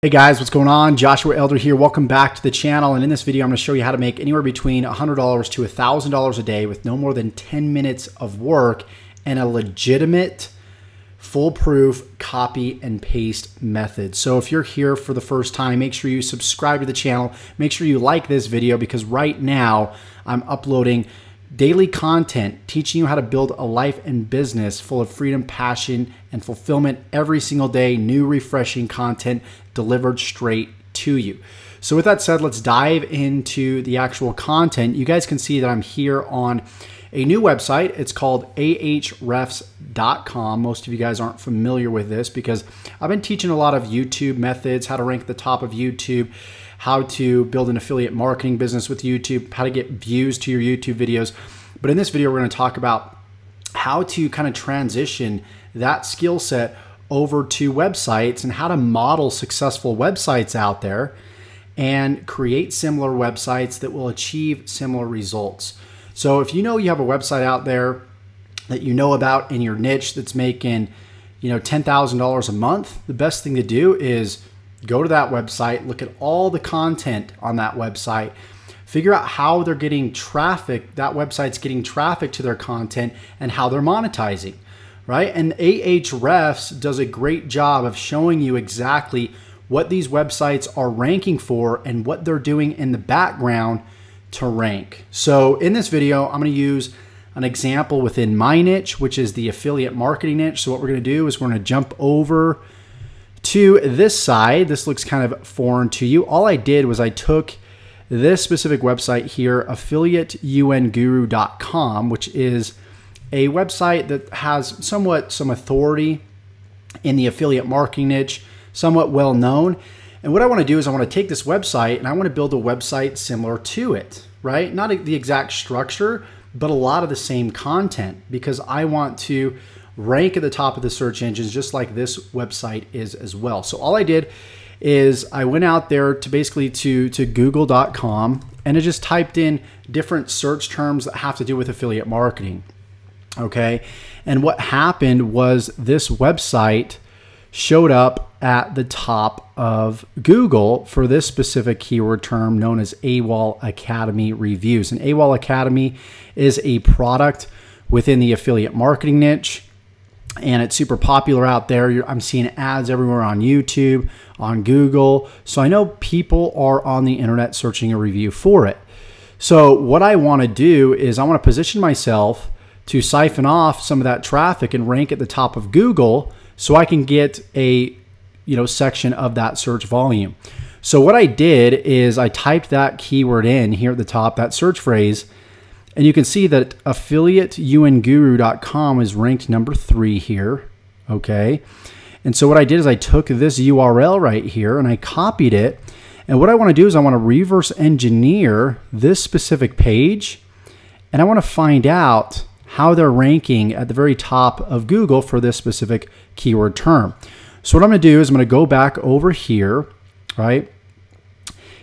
Hey guys, what's going on? Joshua Elder here. Welcome back to the channel. And in this video, I'm going to show you how to make anywhere between $100 to $1,000 a day with no more than 10 minutes of work and a legitimate, foolproof copy and paste method. So if you're here for the first time, make sure you subscribe to the channel. Make sure you like this video because right now I'm uploading daily content teaching you how to build a life and business full of freedom, passion, and fulfillment every single day. New, refreshing content delivered straight to you. So with that said, let's dive into the actual content. You guys can see that I'm here on a new website. It's called Ahrefs.com. Most of you guys aren't familiar with this because I've been teaching a lot of YouTube methods, how to rank at the top of YouTube, how to build an affiliate marketing business with YouTube, how to get views to your YouTube videos. But in this video, we're going to talk about how to kind of transition that skill set over to websites and how to model successful websites out there and create similar websites that will achieve similar results. So if you know you have a website out there that you know about in your niche that's making, $10,000 a month, the best thing to do is go to that website, look at all the content on that website, figure out how they're getting traffic, that website's getting traffic to their content and how they're monetizing, right? And Ahrefs does a great job of showing you exactly what these websites are ranking for and what they're doing in the background to rank. So in this video, I'm going to use an example within my niche, which is the affiliate marketing niche. So what we're going to do is we're going to jump over to this side. This looks kind of foreign to you. All I did was I took this specific website here, affiliateunguru.com, which is a website that has somewhat some authority in the affiliate marketing niche, somewhat well known. And what I want to do is I want to take this website and I want to build a website similar to it, right? Not the exact structure, but a lot of the same content because I want to rank at the top of the search engines just like this website is as well. So all I did is I went out there to basically to google.com and I just typed in different search terms that have to do with affiliate marketing. Okay. And what happened was this website showed up at the top of Google for this specific keyword term known as AWOL Academy reviews. And AWOL Academy is a product within the affiliate marketing niche. And it's super popular out there. I'm seeing ads everywhere on YouTube, on Google. So I know people are on the internet searching a review for it. So what I want to do is I want to position myself to siphon off some of that traffic and rank at the top of Google so I can get a section of that search volume. So what I did is I typed that keyword in here at the top, that search phrase, and you can see that affiliateunguru.com is ranked number 3 here, okay? And so what I did is I took this URL right here and I copied it. And what I want to do is I want to reverse engineer this specific page and I want to find out how they're ranking at the very top of Google for this specific keyword term. So what I'm going to do is I'm going to go back over here, right?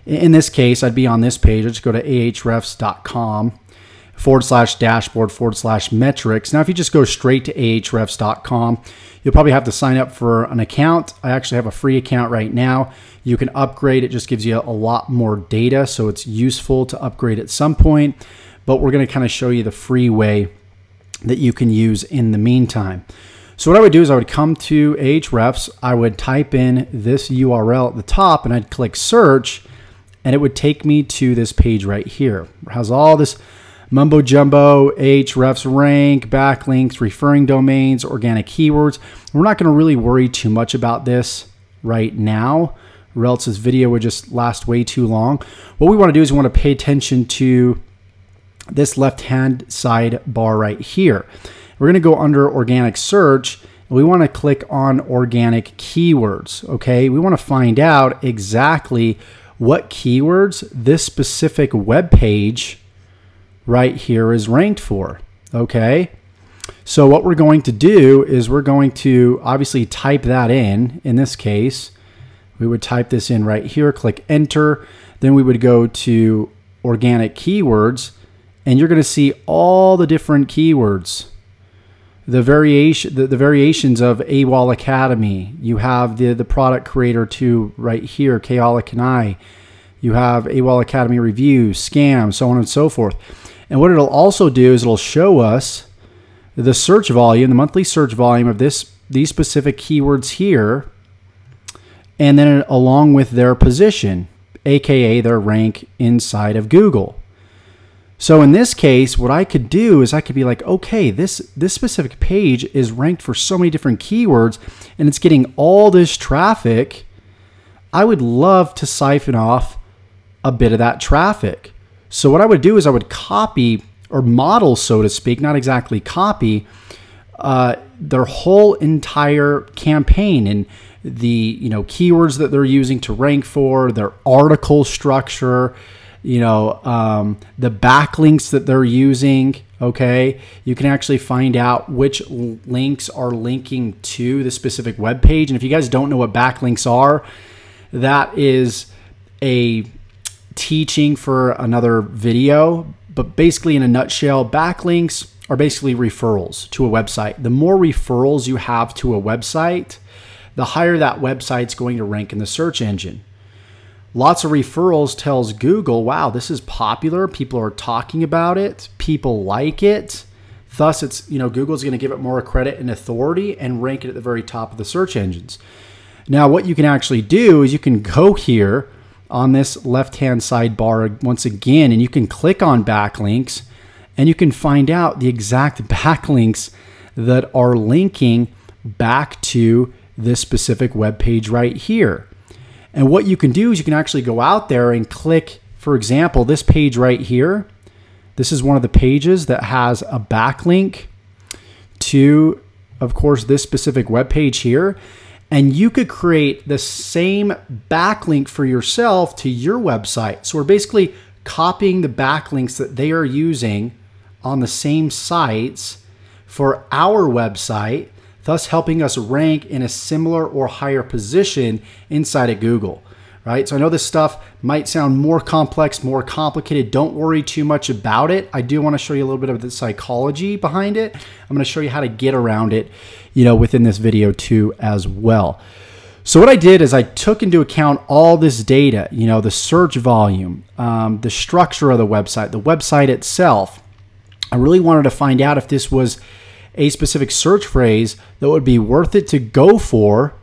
In this case, I'd be on this page. I just go to ahrefs.com/dashboard/metrics. Now, if you just go straight to ahrefs.com, you'll probably have to sign up for an account. I actually have a free account right now. You can upgrade. It just gives you a lot more data, so it's useful to upgrade at some point. But we're going to kind of show you the free way that you can use in the meantime. So what I would do is I would come to Ahrefs, I would type in this URL at the top and I'd click search and it would take me to this page right here. It has all this mumbo jumbo, Ahrefs rank, backlinks, referring domains, organic keywords. We're not going to really worry too much about this right now or else this video would just last way too long. What we want to do is we want to pay attention to this left-hand side bar right here. We're going to go under organic search and we want to click on organic keywords. Okay, we want to find out exactly what keywords this specific web page right here is ranked for. Okay, so what we're going to do is we're going to obviously type that in. In this case, we would type this in right here, click enter, then we would go to organic keywords and you're going to see all the different keywords. the variations of AWOL Academy. You have the product creator too right here, Kayala Kanai. You have AWOL Academy reviews, scams, so on and so forth. And what it'll also do is it'll show us the search volume, the monthly search volume of these specific keywords here, and then along with their position, aka their rank inside of Google. So in this case, what I could do is I could be like, okay, this specific page is ranked for so many different keywords and it's getting all this traffic. I would love to siphon off a bit of that traffic. So what I would do is I would copy or model, so to speak, not exactly copy, their whole entire campaign and the keywords that they're using to rank for, their article structure, the backlinks that they're using. Okay, you can actually find out which links are linking to the specific web page. And if you guys don't know what backlinks are, that is a teaching for another video. But basically, in a nutshell, backlinks are basically referrals to a website. The more referrals you have to a website, the higher that website's going to rank in the search engine. Lots of referrals tells Google, wow, this is popular. People are talking about it. People like it. Thus, it's, Google's going to give it more credit and authority and rank it at the very top of the search engines. Now, what you can actually do is you can go here on this left-hand sidebar once again, and you can click on backlinks, and you can find out the exact backlinks that are linking back to this specific web page right here. And what you can do is you can actually go out there and click, for example, this page right here. This is one of the pages that has a backlink to, of course, this specific web page here. And you could create the same backlink for yourself to your website. So we're basically copying the backlinks that they are using on the same sites for our website, thus helping us rank in a similar or higher position inside of Google, right? So I know this stuff might sound more complex, more complicated. Don't worry too much about it. I do want to show you a little bit of the psychology behind it. I'm going to show you how to get around it, within this video too as well. So what I did is I took into account all this data, the search volume, the structure of the website itself. I really wanted to find out if this was a specific search phrase that would be worth it to go for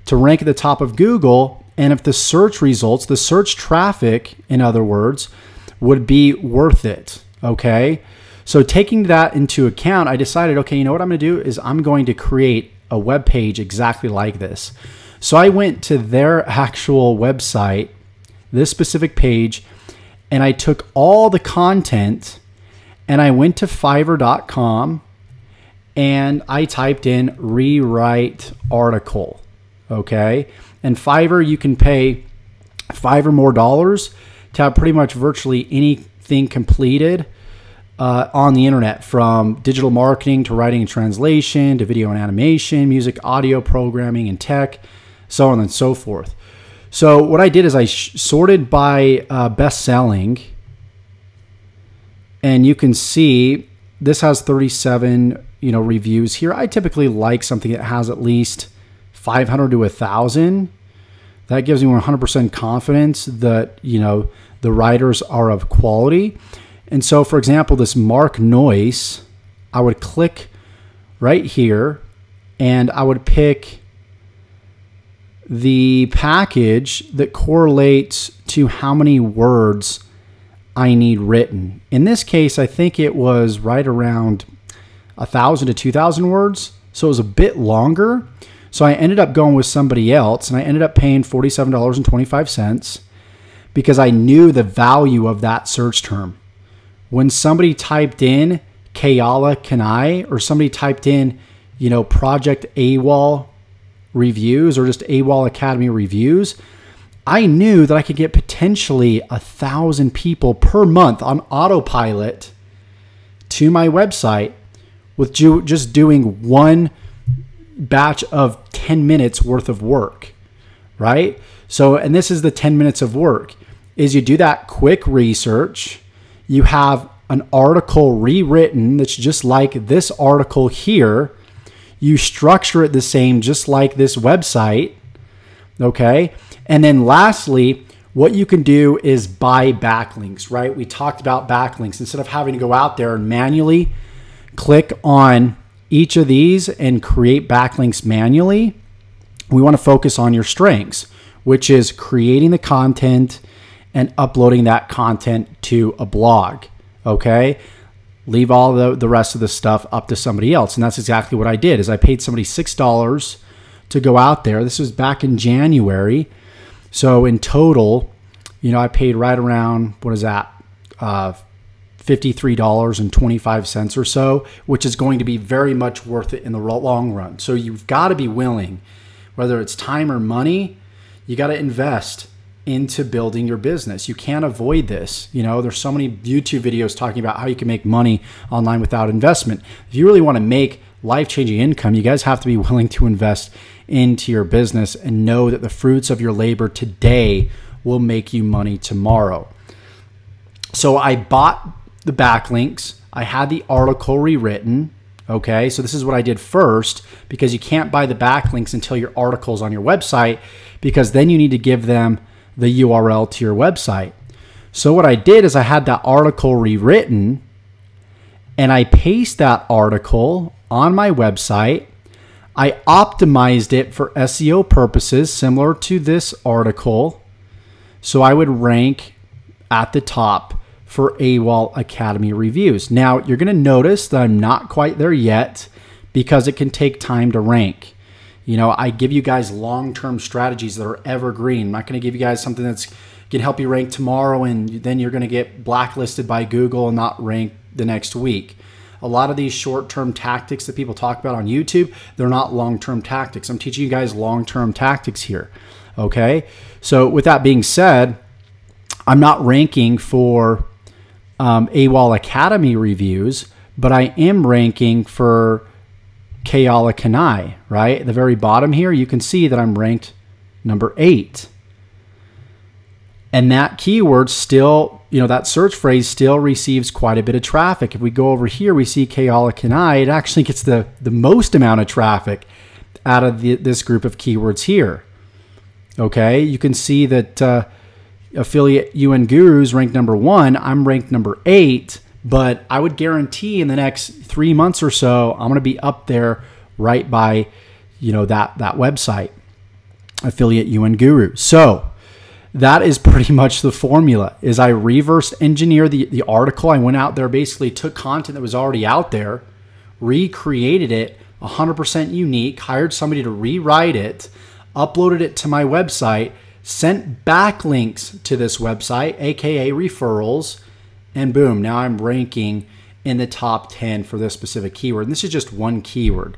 to rank at the top of Google, and if the search results, the search traffic, in other words, would be worth it, okay? So taking that into account, I decided, okay, what I'm going to do is I'm going to create a web page exactly like this. So I went to their actual website, this specific page, and I took all the content and I went to Fiverr.com and I typed in rewrite article, okay? And Fiverr, you can pay $5 or more to have pretty much virtually anything completed on the internet, from digital marketing to writing and translation to video and animation, music, audio programming, and tech, so on and so forth. So what I did is I sorted by best-selling, and you can see this has 37 reviews here. I typically like something that has at least 500 to 1,000. That gives me 100% confidence that the writers are of quality. And so, for example, this Mark Noyce, I would click right here and I would pick the package that correlates to how many words I need written. In this case, I think it was right around 1,000 to 2,000 words. So it was a bit longer. So I ended up going with somebody else, and I ended up paying $47.25 because I knew the value of that search term. When somebody typed in Kayala Kanai, or somebody typed in, Project AWOL reviews, or just AWOL Academy reviews, I knew that I could get potentially 1,000 people per month on autopilot to my website with just doing one batch of 10 minutes worth of work, right? So, and this is the 10 minutes of work, is you do that quick research, you have an article rewritten that's just like this article here. You structure it the same, just like this website, okay? And then lastly, what you can do is buy backlinks, right? We talked about backlinks. Instead of having to go out there and manually click on each of these and create backlinks manually, we want to focus on your strengths, which is creating the content and uploading that content to a blog, okay? Leave all the rest of the stuff up to somebody else. And that's exactly what I did, is I paid somebody $6 to go out there. This was back in January. So in total, you know, I paid right around, what is that? $53.25 or so, which is going to be very much worth it in the long run. So you've got to be willing, whether it's time or money, you got to invest into building your business. You can't avoid this. You know, there's so many YouTube videos talking about how you can make money online without investment. If you really want to make life-changing income, you guys have to be willing to invest into your business and know that the fruits of your labor today will make you money tomorrow. So I bought the backlinks. I had the article rewritten. Okay, so this is what I did first, because you can't buy the backlinks until your article's on your website, because then you need to give them the URL to your website. So what I did is I had that article rewritten and I paste that article on my website. I optimized it for SEO purposes, similar to this article. So I would rank at the top for AWOL Academy reviews. Now you're going to notice that I'm not quite there yet, because it can take time to rank. You know, I give you guys long-term strategies that are evergreen. I'm not going to give you guys something that's going to help you rank tomorrow and then you're going to get blacklisted by Google and not rank the next week. A lot of these short-term tactics that people talk about on YouTube, they're not long-term tactics. I'm teaching you guys long-term tactics here, okay? So with that being said, I'm not ranking for AWOL Academy reviews, but I am ranking for Kayala Kanai, right? At the very bottom here, you can see that I'm ranked number 8. And that keyword still, you know, that search phrase still receives quite a bit of traffic. If we go over here, we see Kayala Kanai. It actually gets the most amount of traffic out of this group of keywords here. Okay, you can see that Affiliate UN Gurus ranked number 1. I'm ranked number 8. But I would guarantee in the next 3 months or so, I'm going to be up there right by, you know, that website, Affiliate UN Guru. So that is pretty much the formula. Is I reverse engineer the article. I went out there, basically took content that was already out there, recreated it 100% unique, hired somebody to rewrite it, uploaded it to my website, sent backlinks to this website, aka referrals. And boom, now I'm ranking in the top 10 for this specific keyword. And this is just one keyword,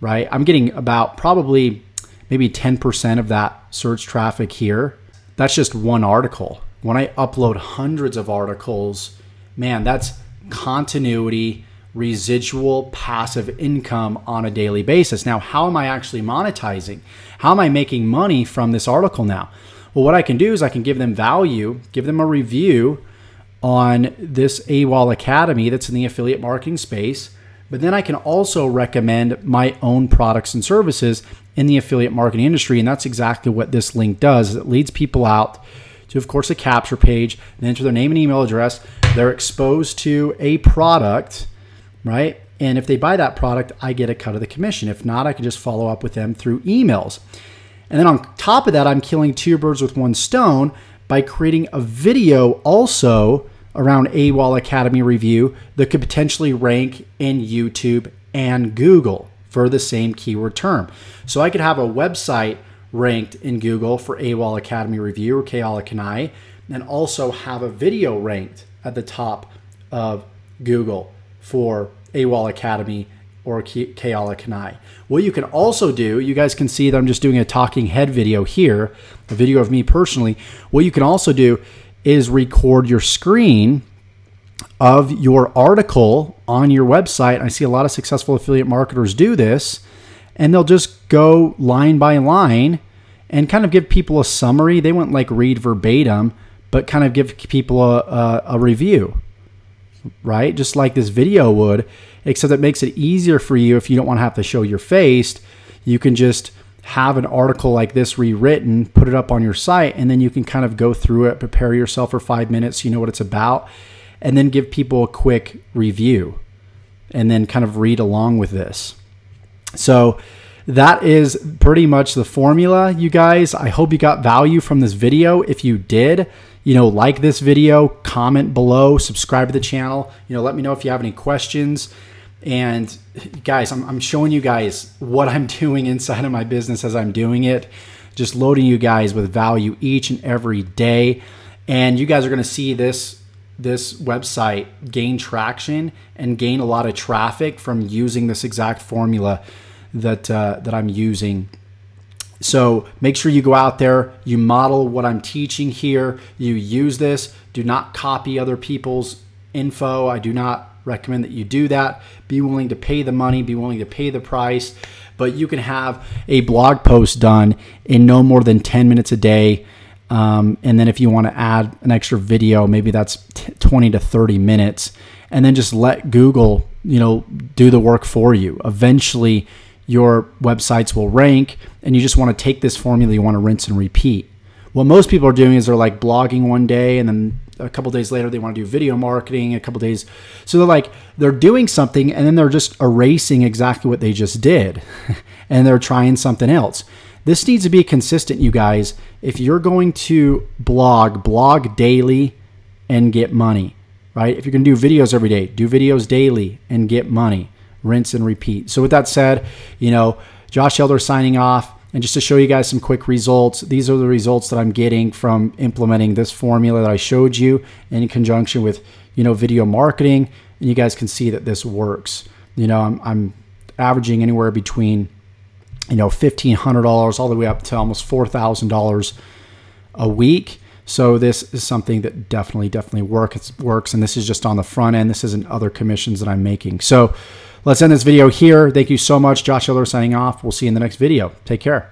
right? I'm getting about probably maybe 10% of that search traffic here. That's just one article. When I upload hundreds of articles, man, that's continuity, residual passive income on a daily basis. Now, how am I actually monetizing? How am I making money from this article now? Well, what I can do is I can give them value, give them a review on this AWOL Academy that's in the affiliate marketing space, but then I can also recommend my own products and services in the affiliate marketing industry, and that's exactly what this link does. It leads people out to, of course, a capture page, and enter their name and email address. They're exposed to a product, right? And if they buy that product, I get a cut of the commission. If not, I can just follow up with them through emails. And then on top of that, I'm killing 2 birds with 1 stone by creating a video also around AWOL Academy review that could potentially rank in YouTube and Google for the same keyword term. So I could have a website ranked in Google for AWOL Academy review or Kayala Kanai, and also have a video ranked at the top of Google for AWOL Academy or Kayala Kanai. What you can also do, you guys can see that I'm just doing a talking head video here, a video of me personally. What you can also do is record your screen of your article on your website. I see a lot of successful affiliate marketers do this, and they'll just go line by line and kind of give people a summary. They won't like read verbatim, but kind of give people a review. right? Just like this video would, except it makes it easier for you if you don't want to have to show your face. You can just have an article like this rewritten, put it up on your site, and then you can kind of go through it, prepare yourself for 5 minutes, you know what it's about, and then give people a quick review and then kind of read along with this. So that is pretty much the formula, you guys. I hope you got value from this video. If you did, like this video, comment below, subscribe to the channel, let me know if you have any questions. And guys, I'm showing you guys what I'm doing inside of my business as I'm doing it, just loading you guys with value each and every day. And you guys are going to see this website gain traction and gain a lot of traffic from using this exact formula that I'm using. So make sure you go out there, you model what I'm teaching here, you use this. Do not copy other people's info. I do not recommend that you do that. Be willing to pay the money, be willing to pay the price, but you can have a blog post done in no more than 10 minutes a day. And then if you want to add an extra video, maybe that's 20 to 30 minutes, and then just let Google, do the work for you. Eventually your websites will rank, and you just want to take this formula, you want to rinse and repeat. What most people are doing is they're like blogging one day, and then a couple days later they want to do video marketing, a couple days. So they're doing something and then they're just erasing exactly what they just did and they're trying something else. This needs to be consistent, you guys. If you're going to blog daily and get money, right? If you're going to do videos every day, do videos daily and get money. Rinse and repeat. So with that said, Josh Elder signing off. And just to show you guys some quick results, these are the results that I'm getting from implementing this formula that I showed you in conjunction with, video marketing. And you guys can see that this works. I'm averaging anywhere between, $1,500 all the way up to almost $4,000 a week. So this is something that definitely works. And this is just on the front end. This isn't other commissions that I'm making. So let's end this video here. Thank you so much. Josh Elder signing off. We'll see you in the next video. Take care.